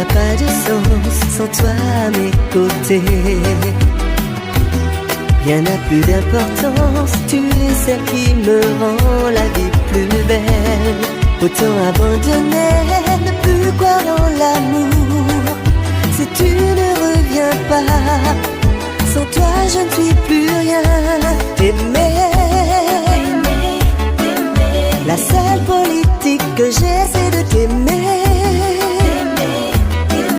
n'a pas de sens sans toi à mes côtés. Rien n'a plus d'importance, tu es celle qui me rend la vie plus belle. Autant abandonner, ne plus croire en l'amour.